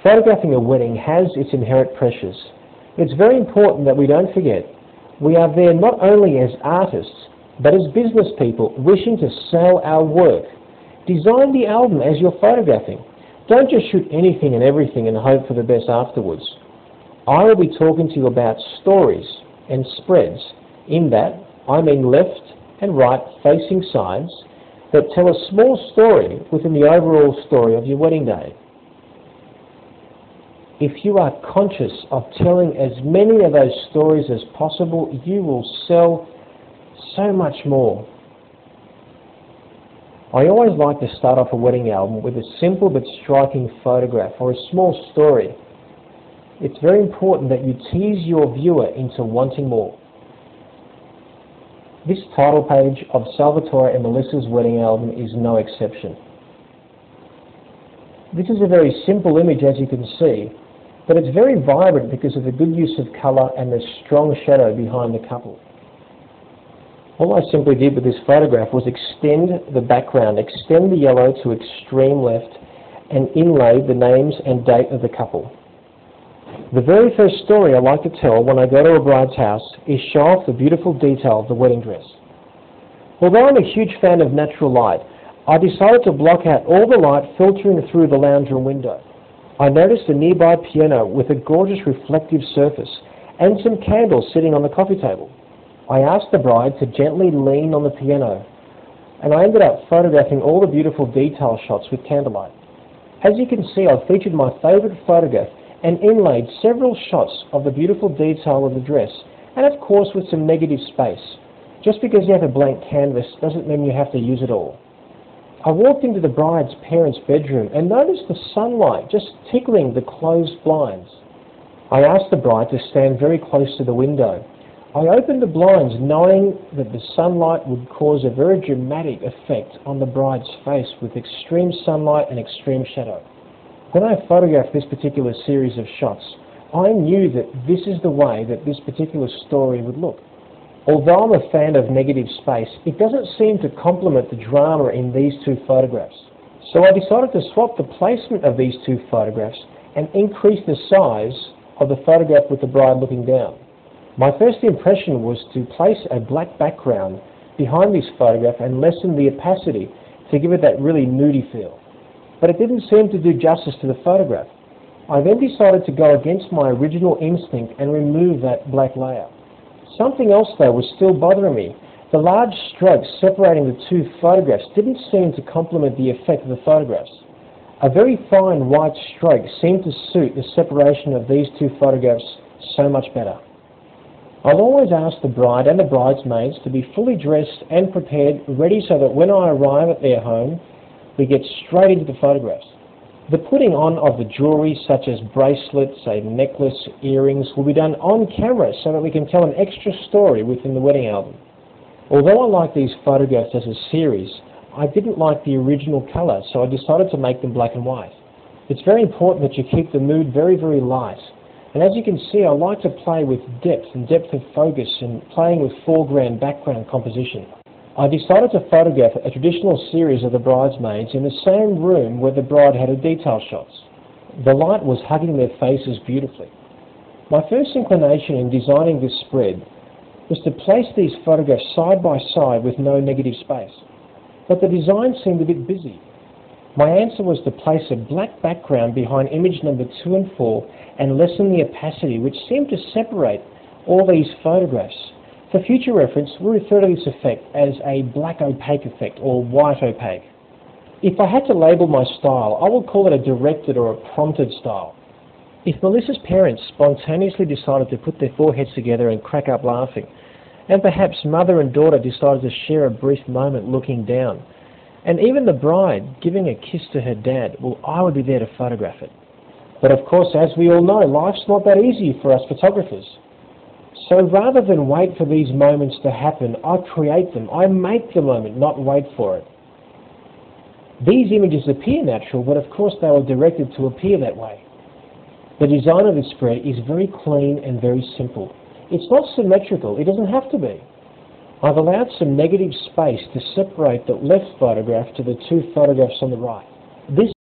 Photographing a wedding has its inherent pressures. It's very important that we don't forget we are there not only as artists, but as business people wishing to sell our work. Design the album as you're photographing. Don't just shoot anything and everything and hope for the best afterwards. I will be talking to you about stories and spreads. In that, I mean left and right facing sides that tell a small story within the overall story of your wedding day. If you are conscious of telling as many of those stories as possible, you will sell so much more. I always like to start off a wedding album with a simple but striking photograph or a small story. It's very important that you tease your viewer into wanting more. This title page of Salvatore and Melissa's wedding album is no exception. This is a very simple image, as you can see, but it's very vibrant because of the good use of colour and the strong shadow behind the couple. All I simply did with this photograph was extend the background, extend the yellow to extreme left, and inlay the names and date of the couple. The very first story I like to tell when I go to a bride's house is show off the beautiful detail of the wedding dress. Although I'm a huge fan of natural light, I decided to block out all the light filtering through the lounge room window. I noticed a nearby piano with a gorgeous reflective surface and some candles sitting on the coffee table. I asked the bride to gently lean on the piano, and I ended up photographing all the beautiful detail shots with candlelight. As you can see, I featured my favourite photograph and inlaid several shots of the beautiful detail of the dress, and of course with some negative space. Just because you have a blank canvas doesn't mean you have to use it all. I walked into the bride's parents' bedroom and noticed the sunlight just tickling the closed blinds. I asked the bride to stand very close to the window. I opened the blinds knowing that the sunlight would cause a very dramatic effect on the bride's face with extreme sunlight and extreme shadow. When I photographed this particular series of shots, I knew that this is the way that this particular story would look. Although I'm a fan of negative space, it doesn't seem to complement the drama in these two photographs. So I decided to swap the placement of these two photographs and increase the size of the photograph with the bride looking down. My first impression was to place a black background behind this photograph and lessen the opacity to give it that really moody feel. But it didn't seem to do justice to the photograph. I then decided to go against my original instinct and remove that black layer. Something else though was still bothering me. The large strokes separating the two photographs didn't seem to complement the effect of the photographs. A very fine white stroke seemed to suit the separation of these two photographs so much better. I'll always ask the bride and the bridesmaids to be fully dressed and prepared, ready so that when I arrive at their home, we get straight into the photographs. The putting on of the jewellery such as bracelets, a necklace, earrings will be done on camera so that we can tell an extra story within the wedding album. Although I like these photographs as a series, I didn't like the original colour, so I decided to make them black and white. It's very important that you keep the mood very, very light. And as you can see, I like to play with depth and depth of focus and playing with foreground background composition. I decided to photograph a traditional series of the bridesmaids in the same room where the bride had her detail shots. The light was hugging their faces beautifully. My first inclination in designing this spread was to place these photographs side by side with no negative space, but the design seemed a bit busy. My answer was to place a black background behind image number 2 and 4 and lessen the opacity, which seemed to separate all these photographs. For future reference, we refer to this effect as a black opaque effect or white opaque. If I had to label my style, I would call it a directed or a prompted style. If Melissa's parents spontaneously decided to put their foreheads together and crack up laughing, and perhaps mother and daughter decided to share a brief moment looking down, and even the bride giving a kiss to her dad, well, I would be there to photograph it. But of course, as we all know, life's not that easy for us photographers. So rather than wait for these moments to happen, I create them. I make the moment, not wait for it. These images appear natural, but of course they were directed to appear that way. The design of this spread is very clean and very simple. It's not symmetrical. It doesn't have to be. I've allowed some negative space to separate the left photograph to the two photographs on the right. This